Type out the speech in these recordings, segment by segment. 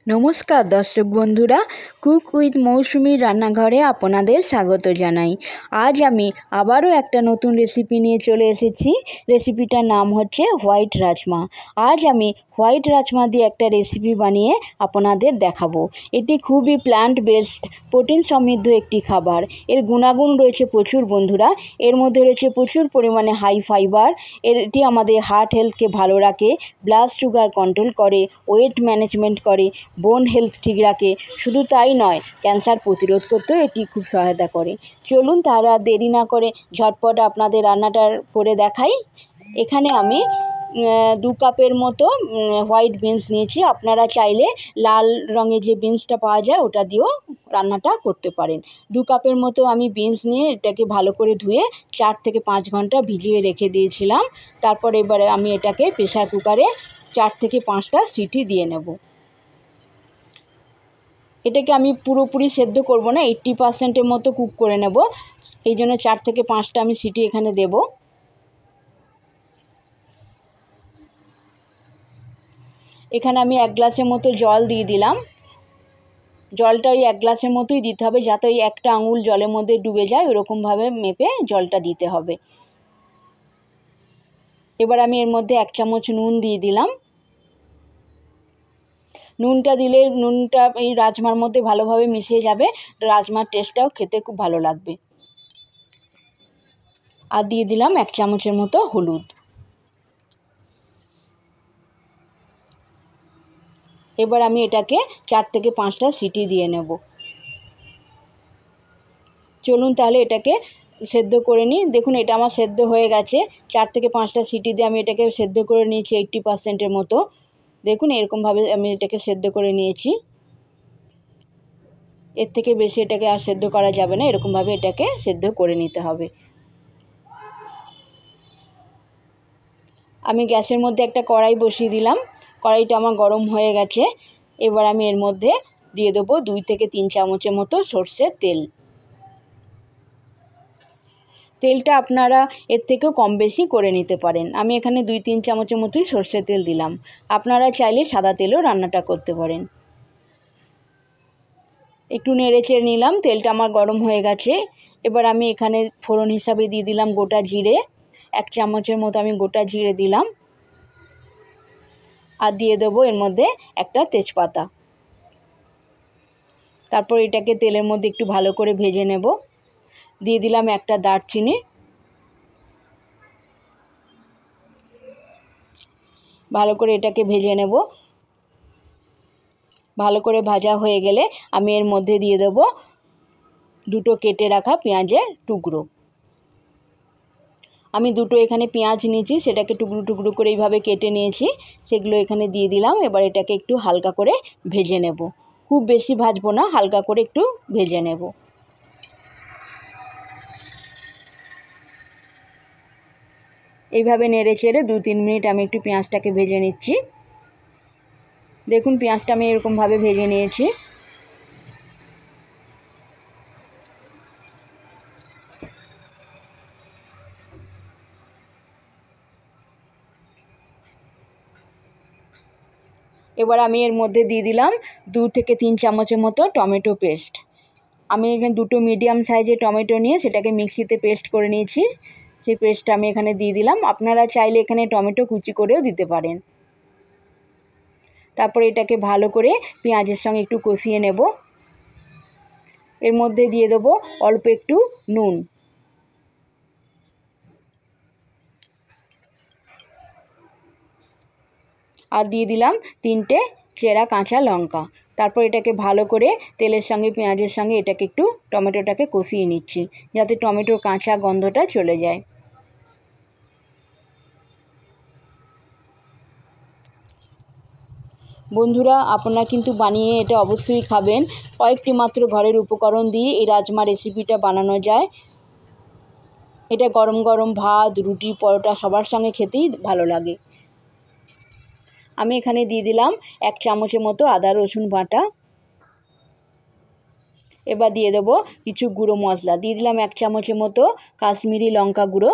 নমস্কার দর্শক বন্ধুরা, কুক উইথ মৌসুমীর রান্নাঘরে আপনাদের স্বাগত জানাই। আজ আমি আবারও একটা নতুন রেসিপি নিয়ে চলে এসেছি। রেসিপিটার নাম হচ্ছে হোয়াইট রাজমা। আজ আমি হোয়াইট রাজমা দিয়ে একটা রেসিপি বানিয়ে আপনাদের দেখাবো। এটি খুবই প্ল্যান্ট বেসড, প্রোটিন সমৃদ্ধ একটি খাবার। এর গুণাগুণ রয়েছে প্রচুর বন্ধুরা। এর মধ্যে রয়েছে প্রচুর পরিমাণে হাই ফাইবার। এটি আমাদের হার্ট হেলথকে ভালো রাখে, ব্লাড সুগার কন্ট্রোল করে, ওয়েট ম্যানেজমেন্ট করে, বোন হেলথ ঠিক রাখে। শুধু তাই নয়, ক্যান্সার প্রতিরোধ করতেও এটি খুব সহায়তা করে। চলুন তারা দেরি না করে ঝটপট আপনাদের রান্নাটা করে দেখাই। এখানে আমি 2 কাপের মতো হোয়াইট বিনস নিয়েছি। আপনারা চাইলে লাল রঙের যে বিনসটা পাওয়া যায় ওটা দিয়েও রান্নাটা করতে পারেন। 2 কাপের মতো আমি বিনস নিয়ে এটাকে ভালো করে ধুয়ে 4 থেকে 5 ঘন্টা ভিজিয়ে রেখে দিয়েছিলাম। তারপর এবারে আমি এটাকে প্রেসার কুকারে 4 থেকে 5টা সিটি দিয়ে নেব। এটাকে আমি পুরোপুরি সেদ্ধ করব না, 80% মতো কুক করে নেব। এই জন্য 4 থেকে 5টা আমি সিটি এখানে দেব। এখানে আমি 1 গ্লাসের মতো জল দিয়ে দিলাম। জলটা ওই 1 গ্লাসের মতোই দিতে হবে, যাতে ওই একটা আঙুল জলের মধ্যে ডুবে যায়, ওরকমভাবে মেপে জলটা দিতে হবে। এবার আমি এর মধ্যে 1 চামচ নুন দিয়ে দিলাম। নুনটা দিলে নুনটা এই রাজমার মধ্যে ভালোভাবে মিশে যাবে, রাজমার টেস্টটাও খেতে খুব ভালো লাগবে। আর দিয়ে দিলাম 1 চামচের মতো হলুদ। এবার আমি এটাকে 4 থেকে 5টা সিটি দিয়ে নেব। চলুন তাহলে এটাকে সেদ্ধ করে নিই। দেখুন এটা আমার সেদ্ধ হয়ে গেছে। 4 থেকে 5টা সিটি দিয়ে আমি এটাকে সেদ্ধ করে নিয়েছি 80%-এর মতো। দেখুন এরকমভাবে আমি এটাকে সেদ্ধ করে নিয়েছি। এর থেকে বেশি এটাকে আর সেদ্ধ করা যাবে না, এরকমভাবে এটাকে সেদ্ধ করে নিতে হবে। আমি গ্যাসের মধ্যে একটা কড়াই বসিয়ে দিলাম। কড়াইটা আমার গরম হয়ে গেছে। এবার আমি এর মধ্যে দিয়ে দেবো 2 থেকে 3 চামচের মতো সরষের তেল। তেলটা আপনারা এর থেকেও কম বেশি করে নিতে পারেন। আমি এখানে 2-3 চামচের মতোই সরষের তেল দিলাম। আপনারা চাইলে সাদা তেলেও রান্নাটা করতে পারেন। একটু নেড়ে চেড়ে নিলাম, তেলটা আমার গরম হয়ে গেছে। এবার আমি এখানে ফোড়ন হিসাবে দিয়ে দিলাম গোটা জিরে। 1 চামচের মতো আমি গোটা জিরে দিলাম। আর দিয়ে দেবো এর মধ্যে একটা তেজপাতা। তারপর এটাকে তেলের মধ্যে একটু ভালো করে ভেজে নেব। দিয়ে দিলাম একটা দারচিনি। ভালো করে এটাকে ভেজে নেব। ভালো করে ভাজা হয়ে গেলে আমি এর মধ্যে দিয়ে দেব 2টো কেটে রাখা পেঁয়াজের টুকরো। আমি 2টো এখানে পেঁয়াজ নিয়েছি, সেটাকে টুকরো টুকরো করে এইভাবে কেটে নিয়েছি, সেগুলো এখানে দিয়ে দিলাম। এবার এটাকে একটু হালকা করে ভেজে নেব। খুব বেশি ভাজবো না, হালকা করে একটু ভেজে নেব। এইভাবে নেড়ে চেড়ে 2-3 মিনিট আমি একটু পেঁয়াজটাকে ভেজে নিচ্ছি। দেখুন পেঁয়াজটা আমি এরকমভাবে ভেজে নিয়েছি। এবার আমি এর মধ্যে দিয়ে দিলাম 2 থেকে 3 চামচের মতো টমেটো পেস্ট। আমি এখানে 2টো মিডিয়াম সাইজের টমেটো নিয়ে সেটাকে মিক্সিতে পেস্ট করে নিয়েছি। সেই পেস্টটা আমি এখানে দিয়ে দিলাম। আপনারা চাইলে এখানে টমেটো কুচি করেও দিতে পারেন। তারপর এটাকে ভালো করে পেঁয়াজের সঙ্গে একটু কষিয়ে নেব। এর মধ্যে দিয়ে দেবো অল্প একটু নুন। আর দিয়ে দিলাম 3টে চেরা কাঁচা লঙ্কা। তারপর এটাকে ভালো করে তেলের সঙ্গে পেঁয়াজের সঙ্গে এটাকে একটু টমেটোটাকে কষিয়ে নিচ্ছি, যাতে টমেটোর কাঁচা গন্ধটা চলে যায়। বন্ধুরা আপনারা কিন্তু বানিয়ে এটা অবশ্যই খাবেন। কয়েকটি মাত্র ঘরের উপকরণ দিয়ে এই রাজমা রেসিপিটা বানানো যায়। এটা গরম গরম ভাত, রুটি, পরোটা সবার সঙ্গে খেতেই ভালো লাগে। আমি এখানে দিয়ে দিলাম 1 চামচের মতো আদা রসুন বাটা। এবার দিয়ে দেবো কিছু গুঁড়ো মশলা। দিয়ে দিলাম 1 চামচের মতো কাশ্মীরি লঙ্কা গুঁড়ো।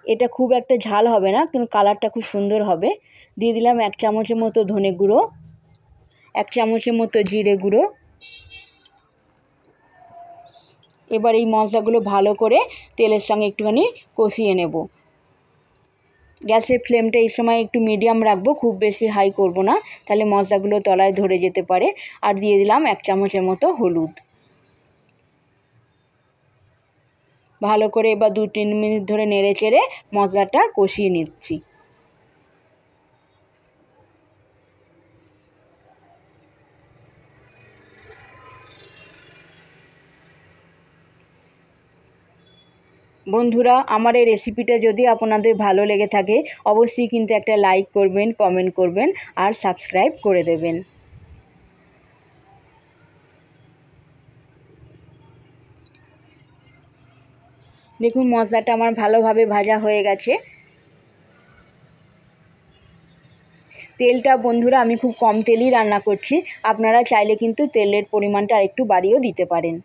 এটা খুব একটা ঝাল হবে না, কিন্তু কালারটা খুব সুন্দর হবে। দিয়ে দিলাম 1 চামচের মতো ধনে গুঁড়ো। 1 চামচের মতো জিরে গুঁড়ো। এবার এই মশলাগুলো ভালো করে তেলের সঙ্গে একটুখানি কষিয়ে নেব। গ্যাসের ফ্লেমটা এই সময় একটু মিডিয়াম রাখবো, খুব বেশি হাই করব না, তাহলে মশলাগুলো তলায় ধরে যেতে পারে। আর দিয়ে দিলাম 1 চামচের মতো হলুদ। ভালো করে এবার 2-3 মিনিট ধরে নেড়ে চেড়ে মশলাটা কষিয়ে নিচ্ছি। বন্ধুরা, আমার এই রেসিপিটা যদি আপনাদের ভালো লেগে থাকে অবশ্যই কিন্তু একটা লাইক করবেন, কমেন্ট করবেন আর সাবস্ক্রাইব করে দেবেন। দেখুন মশলাটা আমার ভালোভাবে ভাজা হয়ে গেছে। তেলটা বন্ধুরা আমি খুব কম তেলই রান্না করছি, আপনারা চাইলে কিন্তু তেলের পরিমাণটা আরেকটু বাড়িয়েও দিতে পারেন।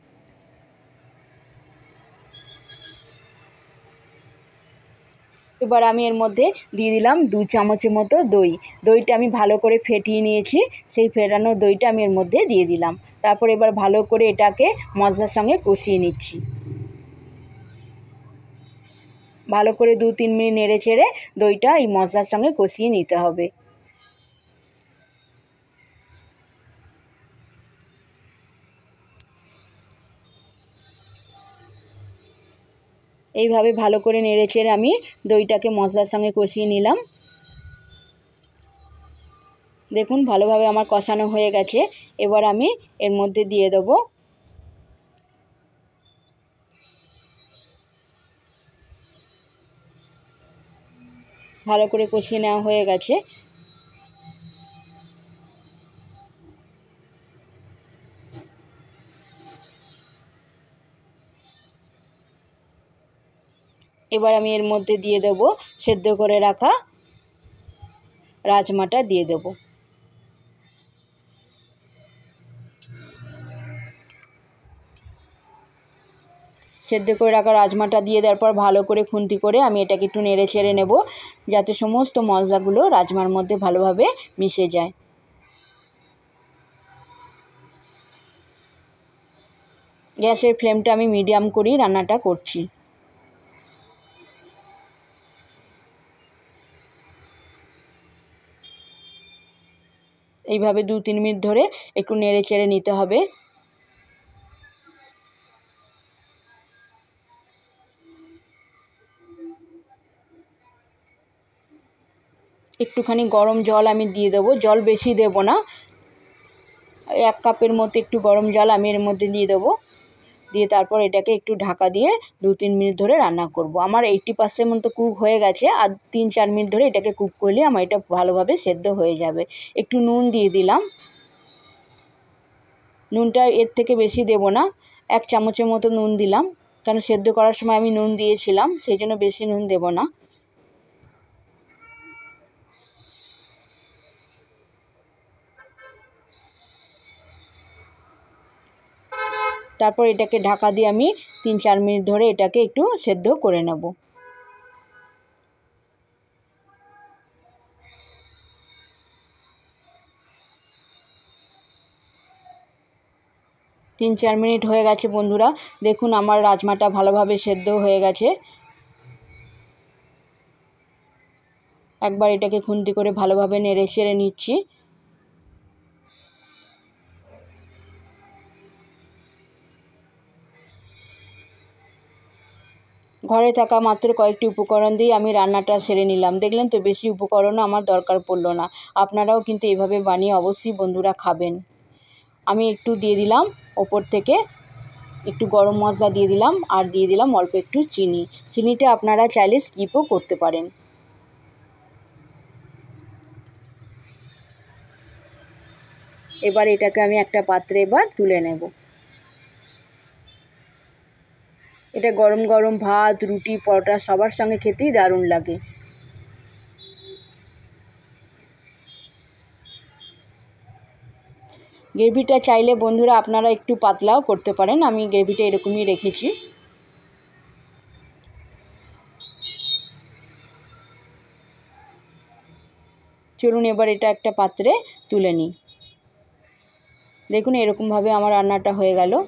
এবার আমি এর মধ্যে দিয়ে দিলাম 2 চামচের মতো দই। দইটা আমি ভালো করে ফেটিয়ে নিয়েছি, সেই ফেটানো দইটা আমি এর মধ্যে দিয়ে দিলাম। তারপর এবার ভালো করে এটাকে মশলার সঙ্গে কষিয়ে নিচ্ছি। ভালো করে 2-3 মিনিট নেড়ে চেড়ে দইটা এই মশলার সঙ্গে কষিয়ে নিতে হবে। এইভাবে ভালো করে নেড়ে চেড়ে আমি দইটাকে মশলার সঙ্গে কষিয়ে নিলাম। দেখুন ভালোভাবে আমার কষানো হয়ে গেছে। এবার আমি এর মধ্যে দিয়ে দেবো ভালো করে কষিয়ে নেওয়া হয়ে গেছে। এবার আমি এর মধ্যে দিয়ে দেবো সেদ্ধ করে রাখা রাজমাটা দিয়ে দেবো। সেদ্ধ করে রাখা রাজমাটা দিয়ে দেওয়ার পর ভালো করে খুন্তি করে আমি এটাকে একটু নেড়ে চেড়ে নেব, যাতে সমস্ত মশলাগুলো রাজমার মধ্যে ভালোভাবে মিশে যায়। গ্যাসের ফ্লেমটা আমি মিডিয়াম করেই রান্নাটা করছি। এইভাবে 2-3 মিনিট ধরে একটু নেড়ে চেড়ে নিতে হবে। একটুখানি গরম জল আমি দিয়ে দেবো, জল বেশি দেব না, 1 কাপের মতো একটু গরম জল আমি এর মধ্যে দিয়ে দেবো। দিয়ে তারপর এটাকে একটু ঢাকা দিয়ে 2-3 মিনিট ধরে রান্না করব। আমার 80% মতো কুক হয়ে গেছে, আর 3-4 মিনিট ধরে এটাকে কুক করলে আমার এটা ভালোভাবে সেদ্ধ হয়ে যাবে। একটু নুন দিয়ে দিলাম, নুনটা এর থেকে বেশি দেব না, 1 চামচের মতো নুন দিলাম, কারণ সেদ্ধ করার সময় আমি নুন দিয়েছিলাম, সেই জন্য বেশি নুন দেব না। তারপর এটাকে ঢাকা দিয়ে আমি 3-4 মিনিট ধরে এটাকে একটু সেদ্ধ করে নেব। তিন চার মিনিট হয়ে গেছে বন্ধুরা, দেখুন আমার রাজমাটা ভালোভাবে সেদ্ধ হয়ে গেছে। একবার এটাকে খুন্তি করে ভালোভাবে নেড়ে চেড়ে নিচ্ছি। ঘরে থাকা মাত্র কয়েকটি উপকরণ দিয়ে আমি রান্নাটা সেরে নিলাম। দেখলেন তো, বেশি উপকরণও আমার দরকার পড়লো না। আপনারাও কিন্তু এইভাবে বানিয়ে অবশ্যই বন্ধুরা খাবেন। আমি একটু দিয়ে দিলাম ওপর থেকে একটু গরম মশলা দিয়ে দিলাম, আর দিয়ে দিলাম অল্প একটু চিনি। চিনিটা আপনারা চাইলে স্কিপও করতে পারেন। এবার এটাকে আমি একটা পাত্রে এবার তুলে নেব। এটা গরম গরম ভাত, রুটি, পরোটা সবার সঙ্গে খেতেই দারুণ লাগে। গ্রেভিটা চাইলে বন্ধুরা আপনারা একটু পাতলাও করতে পারেন, আমি গ্রেভিটা এরকমই রেখেছি। চলুন এবার এটা একটা পাত্রে তুলে নিই। দেখুন এরকমভাবে আমার রান্নাটা হয়ে গেল।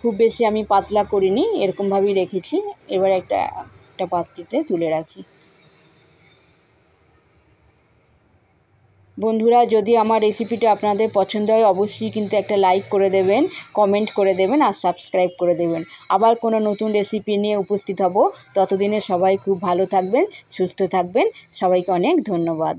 খুব বেশি আমি পাতলা করিনি, এরকমভাবেই রেখেছি। এবার একটা পাত্রতে তুলে রাখি। বন্ধুরা, যদি আমার রেসিপিটা আপনাদের পছন্দ হয় অবশ্যই কিন্তু একটা লাইক করে দেবেন, কমেন্ট করে দেবেন আর সাবস্ক্রাইব করে দেবেন। আবার কোনো নতুন রেসিপি নিয়ে উপস্থিত হব। ততদিনে সবাই খুব ভালো থাকবেন, সুস্থ থাকবেন। সবাইকে অনেক ধন্যবাদ।